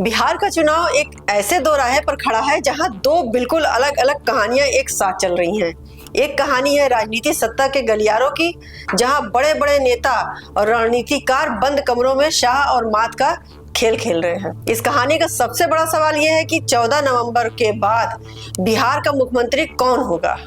बिहार का चुनाव एक ऐसे दो राह पर खड़ा है जहां दो बिल्कुल अलग अलग कहानियां एक साथ चल रही हैं। एक कहानी है राजनीति सत्ता के गलियारों की, जहां बड़े बड़े नेता और रणनीतिकार बंद कमरों में शाह और मात का खेल खेल रहे हैं। इस कहानी का सबसे बड़ा सवाल यह है कि 14 नवंबर के बाद बिहार का मुख्यमंत्री कौन होगा।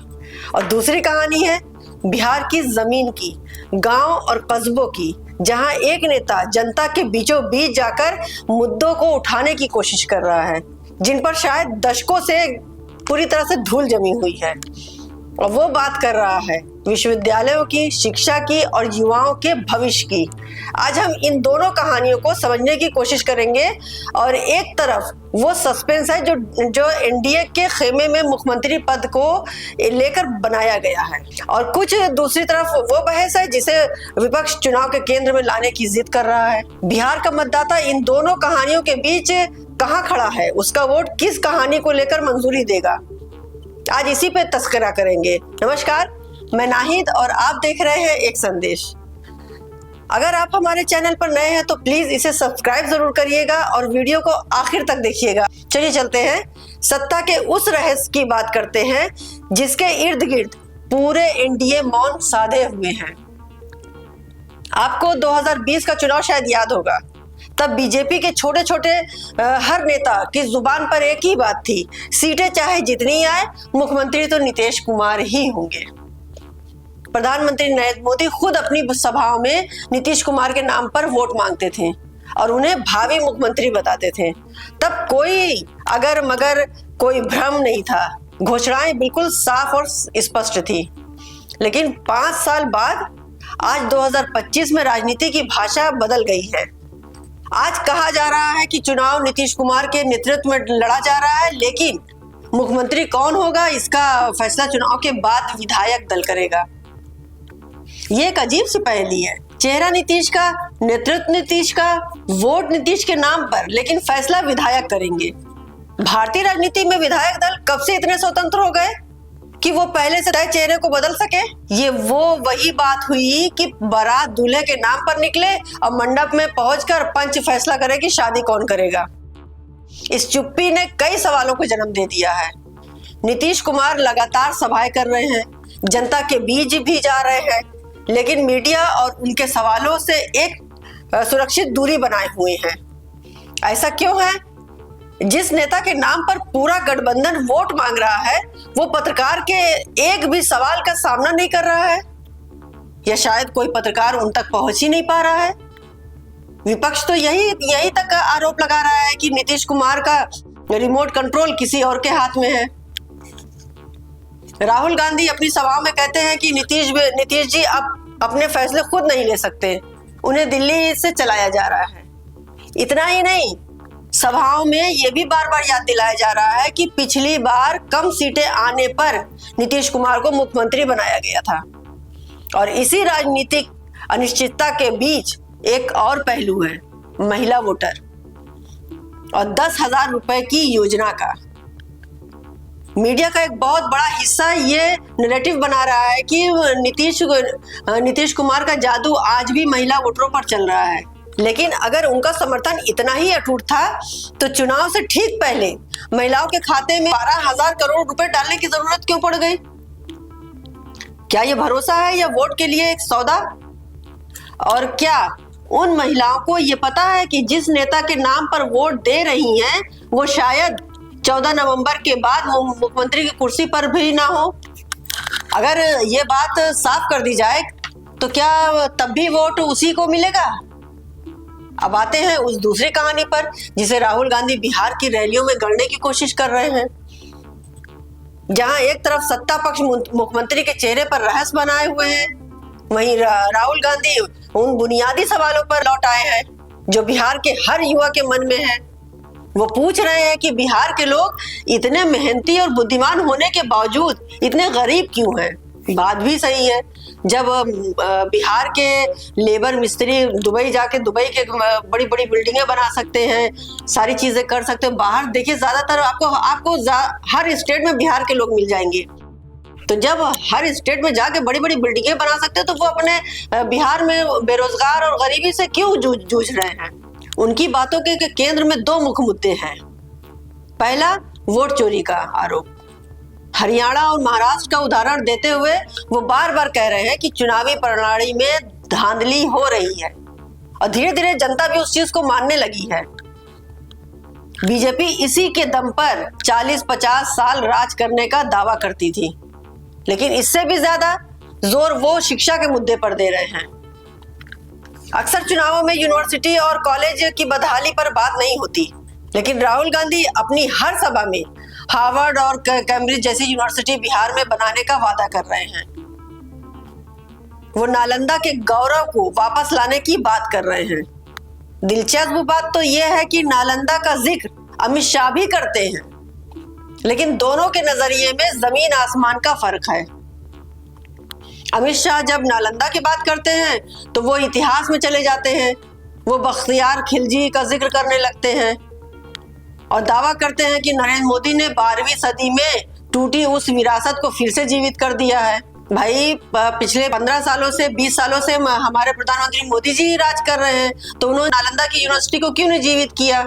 और दूसरी कहानी है बिहार की जमीन की, गांव और कस्बों की, जहां एक नेता जनता के बीचों बीच जाकर मुद्दों को उठाने की कोशिश कर रहा है, जिन पर शायद दशकों से पूरी तरह से धूल जमी हुई है। और वो बात कर रहा है विश्वविद्यालयों की, शिक्षा की और युवाओं के भविष्य की। आज हम इन दोनों कहानियों को समझने की कोशिश करेंगे। और एक तरफ वो सस्पेंस है जो एनडीए के खेमे में मुख्यमंत्री पद को लेकर बनाया गया है, और कुछ दूसरी तरफ वो बहस है जिसे विपक्ष चुनाव के केंद्र में लाने की जिद कर रहा है। बिहार का मतदाता इन दोनों कहानियों के बीच कहाँ खड़ा है, उसका वोट किस कहानी को लेकर मंजूरी देगा, आज इसी पे तस्करा करेंगे। नमस्कार, मैं नाहिद और आप देख रहे हैं एक संदेश। अगर आप हमारे चैनल पर नए हैं तो प्लीज इसे सब्सक्राइब जरूर करिएगा और वीडियो को आखिर तक देखिएगा। चलिए चलते हैं, सत्ता के उस रहस्य की बात करते हैं जिसके इर्द गिर्द पूरे एनडीए मौन साधे हुए हैं। आपको 2020 का चुनाव शायद याद होगा। तब बीजेपी के छोटे छोटे हर नेता की जुबान पर एक ही बात थी, सीटें चाहे जितनी आए मुख्यमंत्री तो नीतीश कुमार ही होंगे। प्रधानमंत्री नरेंद्र मोदी खुद अपनी सभाओं में नीतीश कुमार के नाम पर वोट मांगते थे और उन्हें भावी मुख्यमंत्री बताते थे। तब कोई अगर मगर कोई भ्रम नहीं था, घोषणाएं बिल्कुल साफ और स्पष्ट थी। लेकिन 5 साल बाद आज 2025 में राजनीति की भाषा बदल गई है। आज कहा जा रहा है कि चुनाव नीतीश कुमार के नेतृत्व में लड़ा जा रहा है, लेकिन मुख्यमंत्री कौन होगा इसका फैसला चुनाव के बाद विधायक दल करेगा। ये एक अजीब सी पहेली है। चेहरा नीतीश का, नेतृत्व नीतीश का, वोट नीतीश के नाम पर, लेकिन फैसला विधायक करेंगे। भारतीय राजनीति में विधायक दल कब से इतने स्वतंत्र हो गए कि वो पहले से तय चेहरे को बदल सके। ये वही बात हुई कि बारात दूल्हे के नाम पर निकले और मंडप में पहुंचकर पंच फैसला करे कि शादी कौन करेगा। इस चुप्पी ने कई सवालों को जन्म दे दिया है। नीतीश कुमार लगातार सभाएं कर रहे हैं, जनता के बीच भी जा रहे हैं, लेकिन मीडिया और उनके सवालों से एक सुरक्षित दूरी बनाए हुए हैं। ऐसा क्यों है? जिस नेता के नाम पर पूरा गठबंधन वोट मांग रहा है, वो पत्रकार के एक भी सवाल का सामना नहीं कर रहा है, या शायद कोई पत्रकार उन तक पहुंच ही नहीं पा रहा है। विपक्ष तो यही तक आरोप लगा रहा है कि नीतीश कुमार का रिमोट कंट्रोल किसी और के हाथ में है। राहुल गांधी अपनी सभाओं में कहते हैं कि नीतीश जी अब अपने फैसले खुद नहीं ले सकते, उन्हें दिल्ली से चलाया जा रहा है। इतना ही नहीं, सभाओं में यह भी बार बार याद दिलाया जा रहा है कि पिछली बार कम सीटें आने पर नीतीश कुमार को मुख्यमंत्री बनाया गया था। और इसी राजनीतिक अनिश्चितता के बीच एक और पहलू है, महिला वोटर और 10,000 रुपए की योजना का। मीडिया का एक बहुत बड़ा हिस्सा ये नैरेटिव बना रहा है कि नीतीश कुमार का जादू आज भी महिला वोटरों पर चल रहा है। लेकिन अगर उनका समर्थन इतना ही अटूट था तो चुनाव से ठीक पहले महिलाओं के खाते में 12,000 करोड़ रुपए डालने की जरूरत क्यों पड़ गई? क्या ये भरोसा है या वोट के लिए एक सौदा? और क्या उन महिलाओं को ये पता है कि जिस नेता के नाम पर वोट दे रही हैं वो शायद 14 नवंबर के बाद मुख्यमंत्री की कुर्सी पर भी ना हो? अगर ये बात साफ कर दी जाए तो क्या तब भी वोट उसी को मिलेगा? अब आते हैं उस दूसरी कहानी पर जिसे राहुल गांधी बिहार की रैलियों में गढ़ने की कोशिश कर रहे हैं। जहां एक तरफ सत्ता पक्ष मुख्यमंत्री के चेहरे पर रहस्य बनाए हुए हैं, वहीं राहुल गांधी उन बुनियादी सवालों पर लौट आए हैं जो बिहार के हर युवा के मन में है। वो पूछ रहे हैं कि बिहार के लोग इतने मेहनती और बुद्धिमान होने के बावजूद इतने गरीब क्यों हैं। बात भी सही है, जब बिहार के लेबर मिस्त्री दुबई जाके दुबई के बड़ी बड़ी बिल्डिंगें बना सकते हैं, सारी चीजें कर सकते हैं। बाहर देखिए, ज्यादातर आपको हर स्टेट में बिहार के लोग मिल जाएंगे। तो जब हर स्टेट में जाके बड़ी बड़ी बिल्डिंगें बना सकते हैं तो वो अपने बिहार में बेरोजगार और गरीबी से क्यों जूझ रहे हैं? उनकी बातों के केंद्र में दो मुख्य मुद्दे हैं। पहला, वोट चोरी का आरोप। हरियाणा और महाराष्ट्र का उदाहरण देते हुए वो बार बार कह रहे हैं कि चुनावी प्रणाली में धांधली हो रही है और धीरे धीरे जनता भी उस चीज को मानने लगी है। बीजेपी इसी के दम पर 40-50 साल राज करने का दावा करती थी, लेकिन इससे भी ज्यादा जोर वो शिक्षा के मुद्दे पर दे रहे हैं। अक्सर चुनावों में यूनिवर्सिटी और कॉलेज की बदहाली पर बात नहीं होती, लेकिन राहुल गांधी अपनी हर सभा में हार्वर्ड और कैम्ब्रिज जैसी यूनिवर्सिटी बिहार में बनाने का वादा कर रहे हैं। वो नालंदा के गौरव को वापस लाने की बात कर रहे हैं। दिलचस्प बात तो यह है कि नालंदा का जिक्र अमित शाह भी करते हैं, लेकिन दोनों के नजरिए में जमीन आसमान का फर्क है। अमित शाह जब नालंदा की बात करते हैं तो वो इतिहास में चले जाते हैं, वो बख्तियार खिलजी का जिक्र करने लगते हैं और दावा करते हैं कि नरेंद्र मोदी ने 12वीं सदी में टूटी उस विरासत को फिर से जीवित कर दिया है। भाई, पिछले 15 सालों से 20 सालों से हमारे प्रधानमंत्री मोदी जी राज कर रहे हैं, तो उन्होंने नालंदा की यूनिवर्सिटी को क्यों नहीं जीवित किया?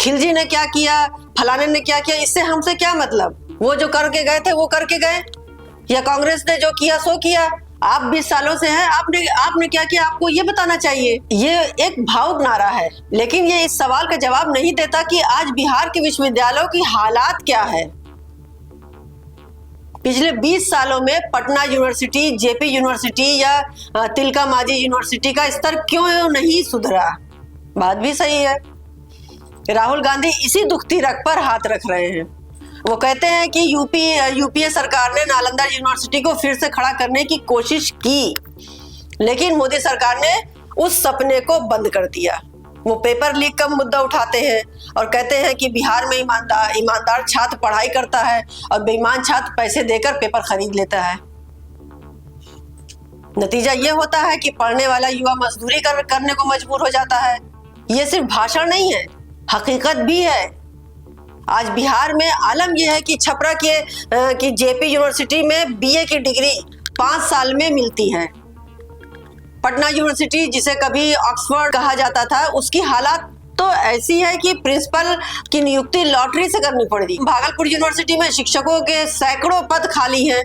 खिलजी ने क्या किया, फलाने ने क्या किया, इससे हमसे क्या मतलब? वो जो करके गए थे वो करके गए, या कांग्रेस ने जो किया सो किया। आप 20 सालों से हैं, आपने क्या किया, आपको ये बताना चाहिए। ये एक भावुक नारा है, लेकिन ये इस सवाल का जवाब नहीं देता कि आज बिहार के विश्वविद्यालयों की हालात क्या है। पिछले 20 सालों में पटना यूनिवर्सिटी, जेपी यूनिवर्सिटी या तिलका मांझी यूनिवर्सिटी का स्तर क्यों नहीं सुधरा? बात भी सही है। राहुल गांधी इसी दुखती रग पर हाथ रख रहे हैं। वो कहते हैं कि यूपीए सरकार ने नालंदा यूनिवर्सिटी को फिर से खड़ा करने की कोशिश की, लेकिन मोदी सरकार ने उस सपने को बंद कर दिया। वो पेपर लीक का मुद्दा उठाते हैं और कहते हैं कि बिहार में ईमानदार छात्र पढ़ाई करता है और बेईमान छात्र पैसे देकर पेपर खरीद लेता है। नतीजा ये होता है कि पढ़ने वाला युवा मजदूरी करने को मजबूर हो जाता है। ये सिर्फ भाषण नहीं है, हकीकत भी है। आज बिहार में आलम यह है कि छपरा की जेपी यूनिवर्सिटी में बीए की डिग्री 5 साल में मिलती है। पटना यूनिवर्सिटी, जिसे कभी ऑक्सफोर्ड कहा जाता था, उसकी हालात तो ऐसी है कि प्रिंसिपल की नियुक्ति लॉटरी से करनी पड़ती। भागलपुर यूनिवर्सिटी में शिक्षकों के सैकड़ों पद खाली हैं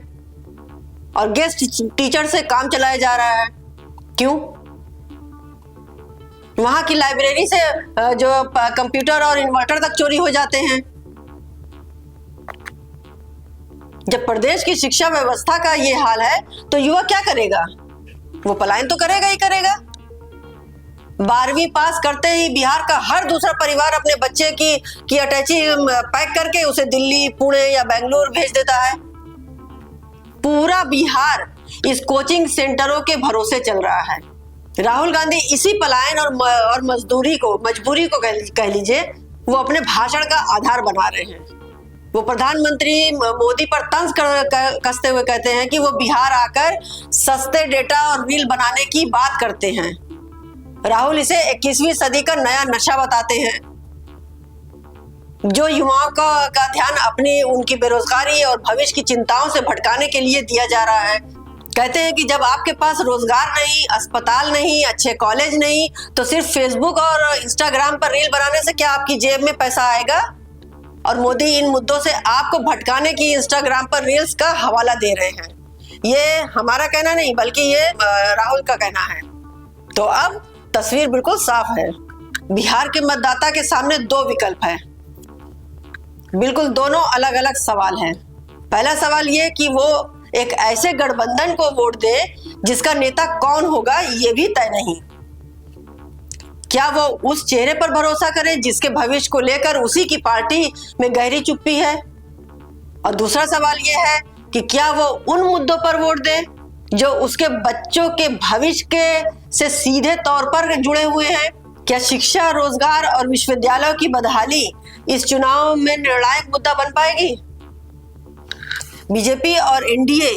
और गेस्ट टीचर से काम चलाया जा रहा है। क्यों? वहां की लाइब्रेरी से जो कंप्यूटर और इन्वर्टर तक चोरी हो जाते हैं। जब प्रदेश की शिक्षा व्यवस्था का ये हाल है तो युवा क्या करेगा? वो पलायन तो करेगा ही करेगा। 12वीं पास करते ही बिहार का हर दूसरा परिवार अपने बच्चे की अटैची पैक करके उसे दिल्ली, पुणे या बेंगलुरु भेज देता है। पूरा बिहार इस कोचिंग सेंटरों के भरोसे चल रहा है। राहुल गांधी इसी पलायन और मजबूरी को कह लीजिए, वो अपने भाषण का आधार बना रहे हैं। वो प्रधानमंत्री मोदी पर तंज कसते हुए कहते हैं कि वो बिहार आकर सस्ते डेटा और रील बनाने की बात करते हैं। राहुल इसे 21वीं सदी का नया नशा बताते हैं, जो युवाओं का ध्यान उनकी बेरोजगारी और भविष्य की चिंताओं से भटकाने के लिए दिया जा रहा है। कहते हैं कि जब आपके पास रोजगार नहीं, अस्पताल नहीं, अच्छे कॉलेज नहीं, तो सिर्फ फेसबुक और इंस्टाग्राम पर रील बनाने से क्या आपकी जेब में पैसा आएगा? और मोदी इन मुद्दों से आपको भटकाने की इंस्टाग्राम पर रील्स का हवाला दे रहे हैं। ये हमारा कहना नहीं, बल्कि ये राहुल का कहना है। तो अब तस्वीर बिल्कुल साफ है। बिहार के मतदाता के सामने दो विकल्प है, बिल्कुल दोनों अलग अलग सवाल हैं। पहला सवाल ये कि वो एक ऐसे गठबंधन को वोट दे जिसका नेता कौन होगा ये भी तय नहीं। क्या वो उस चेहरे पर भरोसा करे जिसके भविष्य को लेकर उसी की पार्टी में गहरी चुप्पी है? और दूसरा सवाल यह है कि क्या वो उन मुद्दों पर वोट दे जो उसके बच्चों के भविष्य से सीधे तौर पर जुड़े हुए हैं? क्या शिक्षा, रोजगार और विश्वविद्यालयों की बदहाली इस चुनाव में निर्णायक मुद्दा बन पाएगी? बीजेपी और एनडीए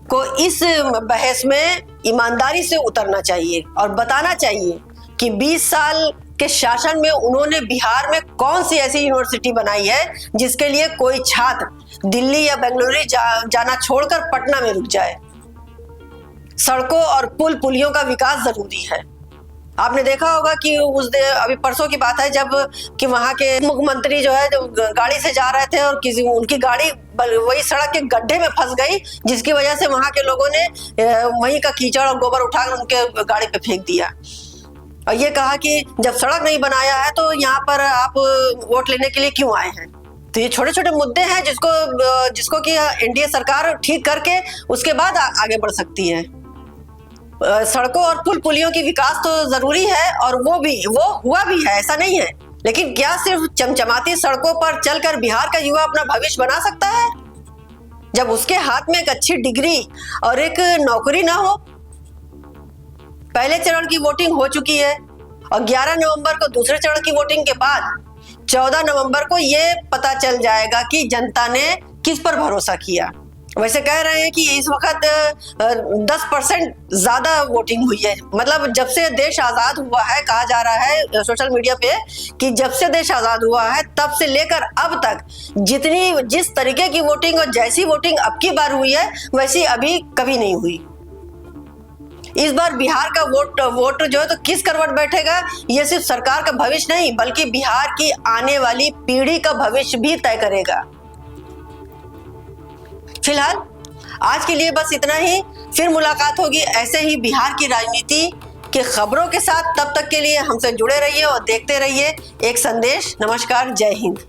को इस बहस में ईमानदारी से उतरना चाहिए और बताना चाहिए कि 20 साल के शासन में उन्होंने बिहार में कौन सी ऐसी यूनिवर्सिटी बनाई है जिसके लिए कोई छात्र दिल्ली या बेंगलुरु जाना छोड़कर पटना में रुक जाए। सड़कों और पुलियों का विकास जरूरी है। आपने देखा होगा कि अभी परसों की बात है जब कि वहाँ के मुख्यमंत्री जो है जो गाड़ी से जा रहे थे और उनकी गाड़ी वही सड़क के गड्ढे में फंस गई, जिसकी वजह से वहाँ के लोगों ने वहीं का कीचड़ और गोबर उठाकर उनके गाड़ी पे फेंक दिया और ये कहा कि जब सड़क नहीं बनाया है तो यहाँ पर आप वोट लेने के लिए क्यों आए हैं। तो ये छोटे छोटे मुद्दे हैं जिसको कि एनडीए सरकार ठीक करके उसके बाद आगे बढ़ सकती है। सड़कों और पुल पुलियों की विकास तो जरूरी है और वो हुआ भी है, ऐसा नहीं है, लेकिन क्या सिर्फ चमचमाती सड़कों पर चलकर बिहार का युवा अपना भविष्य बना सकता है जब उसके हाथ में एक अच्छी डिग्री और एक नौकरी ना हो। पहले चरण की वोटिंग हो चुकी है और 11 नवंबर को दूसरे चरण की वोटिंग के बाद 14 नवंबर को ये पता चल जाएगा कि जनता ने किस पर भरोसा किया। वैसे कह रहे हैं कि इस वक्त 10% ज्यादा वोटिंग हुई है, मतलब जब से देश आजाद हुआ है, कहा जा रहा है सोशल मीडिया पे कि जब से देश आजाद हुआ है तब से लेकर अब तक जिस तरीके की वोटिंग और जैसी वोटिंग अब की बार हुई है वैसी अभी कभी नहीं हुई। इस बार बिहार का वोट जो है तो किस करवट बैठेगा, ये सिर्फ सरकार का भविष्य नहीं बल्कि बिहार की आने वाली पीढ़ी का भविष्य भी तय करेगा। फिलहाल आज के लिए बस इतना ही, फिर मुलाकात होगी ऐसे ही बिहार की राजनीति की खबरों के साथ। तब तक के लिए हमसे जुड़े रहिए और देखते रहिए एक संदेश। नमस्कार, जय हिंद।